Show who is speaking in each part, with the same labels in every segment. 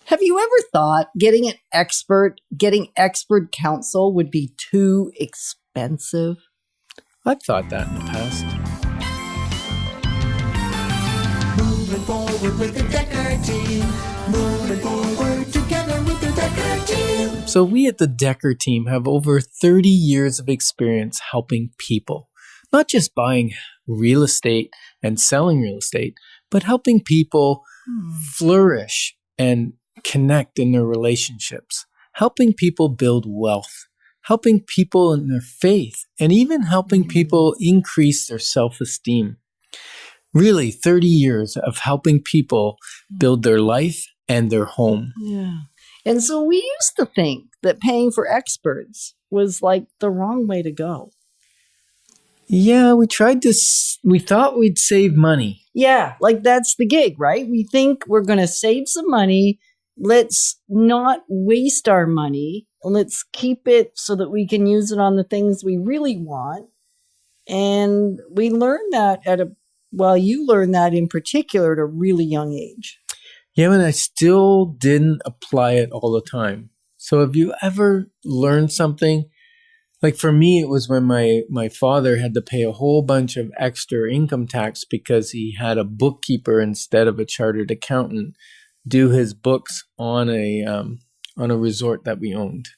Speaker 1: Have you ever thought getting expert counsel would be too expensive?
Speaker 2: I've thought that in the past.
Speaker 3: Moving forward with the Dekker Team. Moving forward together with the Dekker Team.
Speaker 2: So we at the Dekker Team have over 30 years of experience helping people, not just buying real estate and selling real estate, but helping people flourish and connect in their relationships, helping people build wealth, helping people in their faith, and even helping people increase their self-esteem. Really, 30 years of helping people build their life and their home.
Speaker 1: Yeah. And so we used to think that paying for experts was like the wrong way to go.
Speaker 2: Yeah, we thought we'd save money.
Speaker 1: Yeah, like that's the gig, right? We think we're going to save some money. Let's not waste our money. Let's keep it so that we can use it on the things we really want. And we learned that you learned that in particular at a really young age.
Speaker 2: Yeah, but I still didn't apply it all the time. So have you ever learned something? Like for me, it was when my father had to pay a whole bunch of extra income tax because he had a bookkeeper instead of a chartered accountant do his books on a resort that we owned.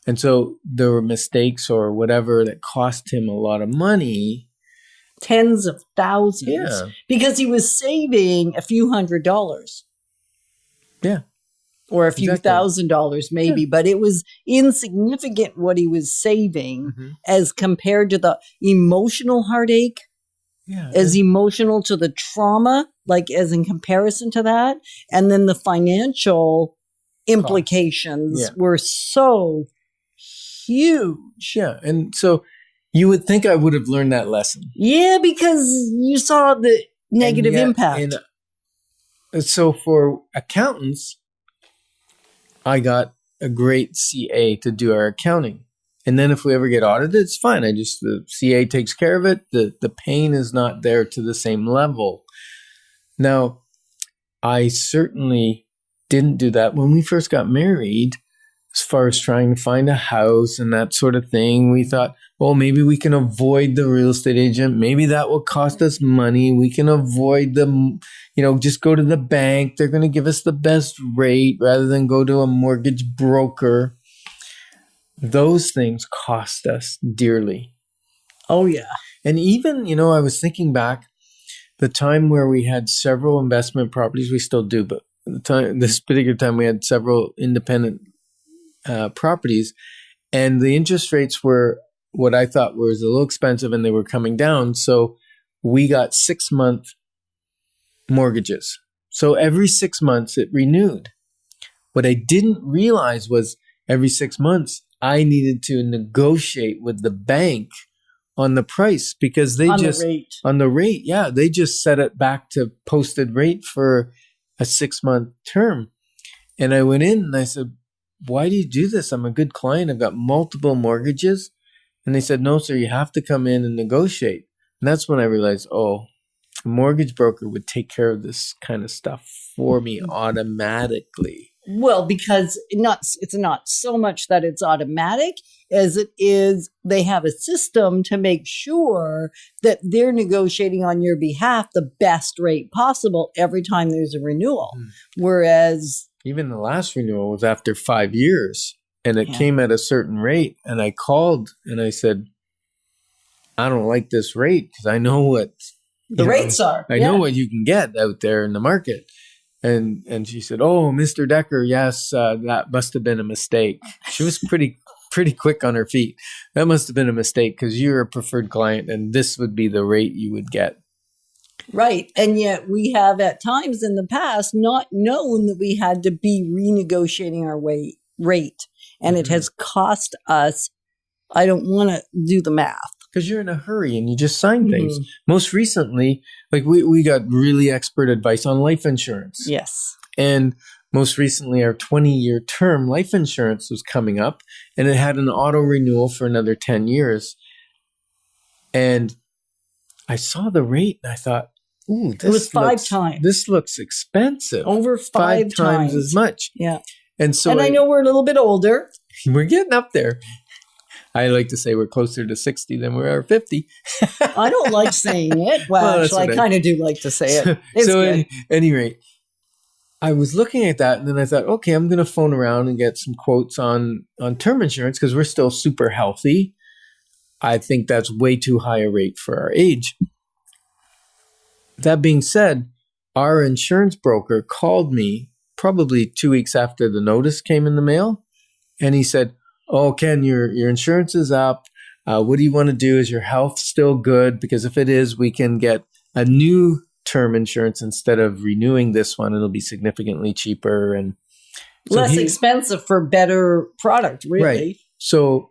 Speaker 2: And so there were mistakes or whatever that cost him a lot of money.
Speaker 1: Tens of thousands.
Speaker 2: Yeah.
Speaker 1: Because he was saving a few $100s.
Speaker 2: Yeah.
Speaker 1: Or a few $1,000s maybe, but it was insignificant what he was saving as compared to the emotional heartache, as emotional to the trauma, like as in comparison to that. And then the financial implications were so huge.
Speaker 2: Yeah. And so you would think I would have learned that lesson.
Speaker 1: Yeah, because you saw the negative impact.
Speaker 2: So for accountants, I got a great CA to do our accounting. And then if we ever get audited, it's fine. The CA takes care of it. The pain is not there to the same level. Now, I certainly didn't do that when we first got married. As far as trying to find a house and that sort of thing, we thought, well, maybe we can avoid the real estate agent. Maybe that will cost us money. We can avoid them, just go to the bank. They're going to give us the best rate rather than go to a mortgage broker. Those things cost us dearly.
Speaker 1: Oh, yeah.
Speaker 2: And even, I was thinking back the time where we had several investment properties, we still do, but this particular time we had several independent properties, and the interest rates were what I thought was a little expensive and they were coming down. So we got 6-month mortgages. So every 6 months it renewed. What I didn't realize was every 6 months I needed to negotiate with the bank on the price because they on the rate. Yeah. They just set it back to posted rate for a 6-month term. And I went in and I said, why do you do this? I'm a good client. I've got multiple mortgages. And they said, no, sir, you have to come in and negotiate. And that's when I realized, a mortgage broker would take care of this kind of stuff for me automatically.
Speaker 1: Well, because it's not so much that it's automatic as it is they have a system to make sure that they're negotiating on your behalf the best rate possible every time there's a renewal. Whereas
Speaker 2: even the last renewal was after 5 years and it came at a certain rate. And I called and I said, I don't like this rate because I know what
Speaker 1: the rates are.
Speaker 2: I know what you can get out there in the market. And she said, oh, Mr. Dekker, yes, that must have been a mistake. She was pretty quick on her feet. That must have been a mistake because you're a preferred client and this would be the rate you would get.
Speaker 1: Right. And yet we have at times in the past not known that we had to be renegotiating our rate. And it has cost us, I don't want to do the math.
Speaker 2: Because you're in a hurry and you just sign things. Most recently, like we got really expert advice on life insurance.
Speaker 1: Yes.
Speaker 2: And most recently, our 20-year term life insurance was coming up and it had an auto renewal for another 10 years. And I saw the rate and I thought, ooh,
Speaker 1: It was 5 times.
Speaker 2: This looks expensive.
Speaker 1: Over 5
Speaker 2: times as much.
Speaker 1: Yeah.
Speaker 2: And so
Speaker 1: I know we're a little bit older.
Speaker 2: We're getting up there. I like to say we're closer to 60 than we are 50.
Speaker 1: I don't like saying it. Well, actually, I kind of do like to say it.
Speaker 2: So at any rate, I was looking at that and then I thought, okay, I'm going to phone around and get some quotes on term insurance because we're still super healthy. I think that's way too high a rate for our age. That being said, our insurance broker called me probably 2 weeks after the notice came in the mail. And he said, oh, Ken, your insurance is up. What do you want to do? Is your health still good? Because if it is, we can get a new term insurance instead of renewing this one. It'll be significantly cheaper and so
Speaker 1: less expensive for better product, really.
Speaker 2: Right. So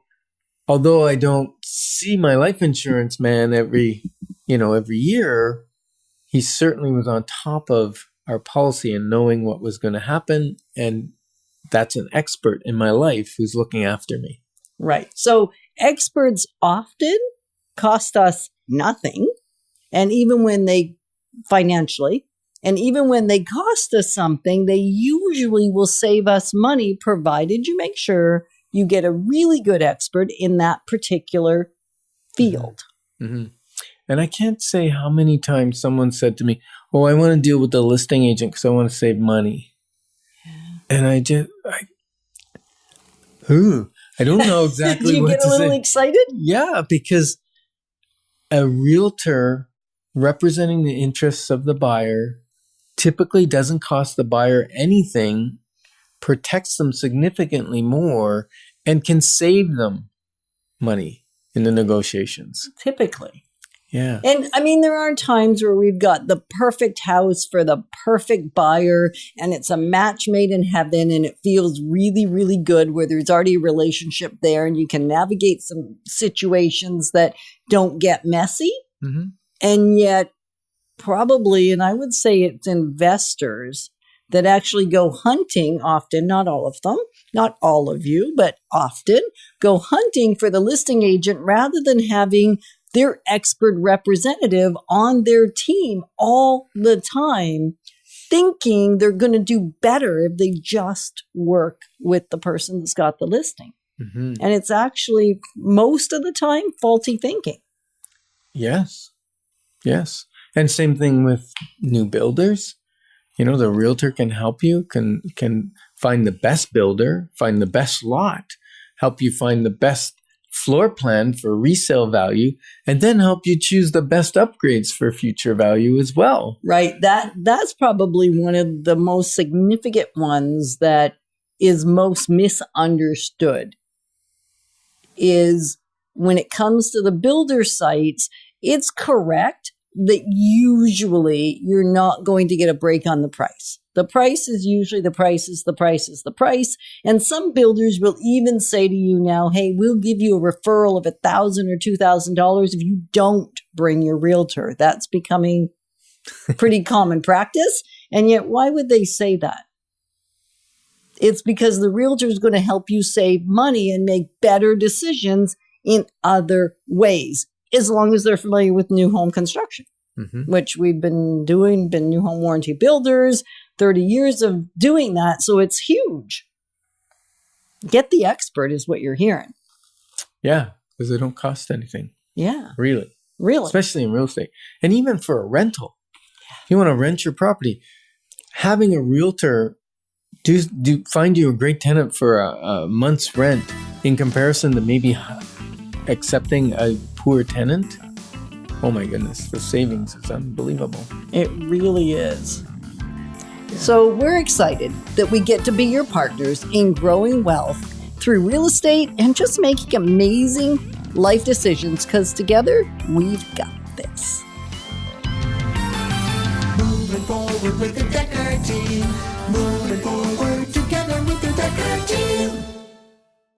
Speaker 2: although I don't see my life insurance man every year, he certainly was on top of our policy and knowing what was going to happen. And that's an expert in my life who's looking after me.
Speaker 1: Right. So experts often cost us nothing. And even when they financially, and even when they cost us something, they usually will save us money, provided you make sure you get a really good expert in that particular field.
Speaker 2: Mm-hmm. And I can't say how many times someone said to me, oh, I want to deal with the listing agent because I want to save money. And I don't know exactly what to say. Do you get a little
Speaker 1: excited?
Speaker 2: Yeah, because a realtor representing the interests of the buyer typically doesn't cost the buyer anything, protects them significantly more, and can save them money in the negotiations.
Speaker 1: Typically.
Speaker 2: Yeah.
Speaker 1: And I mean, there are times where we've got the perfect house for the perfect buyer and it's a match made in heaven and it feels really, really good where there's already a relationship there and you can navigate some situations that don't get messy. Mm-hmm. And yet probably, and I would say it's investors that actually go hunting often, not all of them, not all of you, but often go hunting for the listing agent rather than having their expert representative on their team all the time, thinking they're going to do better if they just work with the person that's got the listing. Mm-hmm. And it's actually most of the time faulty thinking.
Speaker 2: Yes. Yes. And same thing with new builders. You know, the realtor can help you, can find the best builder, find the best lot, help you find the best floor plan for resale value, and then help you choose the best upgrades for future value as well.
Speaker 1: Right. That's probably one of the most significant ones that is most misunderstood is when it comes to the builder sites, it's correct that usually you're not going to get a break on the price. The price is usually the price is the price is the price. And some builders will even say to you now, hey, we'll give you a referral of $1,000 or $2,000 if you don't bring your realtor. That's becoming pretty common practice. And yet, why would they say that? It's because the realtor is going to help you save money and make better decisions in other ways, as long as they're familiar with new home construction, which we've been doing, been new home warranty builders, 30 years of doing that. So it's huge. Get the expert is what you're hearing.
Speaker 2: Yeah, because they don't cost anything.
Speaker 1: Yeah.
Speaker 2: Really. Especially in real estate. And even for a rental. If you want to rent your property, having a realtor find you a great tenant for a month's rent in comparison to maybe accepting a poor tenant. Oh my goodness, the savings is unbelievable.
Speaker 1: It really is. Yeah. So we're excited that we get to be your partners in growing wealth through real estate and just making amazing life decisions, because together we've got this.
Speaker 3: Moving forward with the Dekker Team. Moving forward.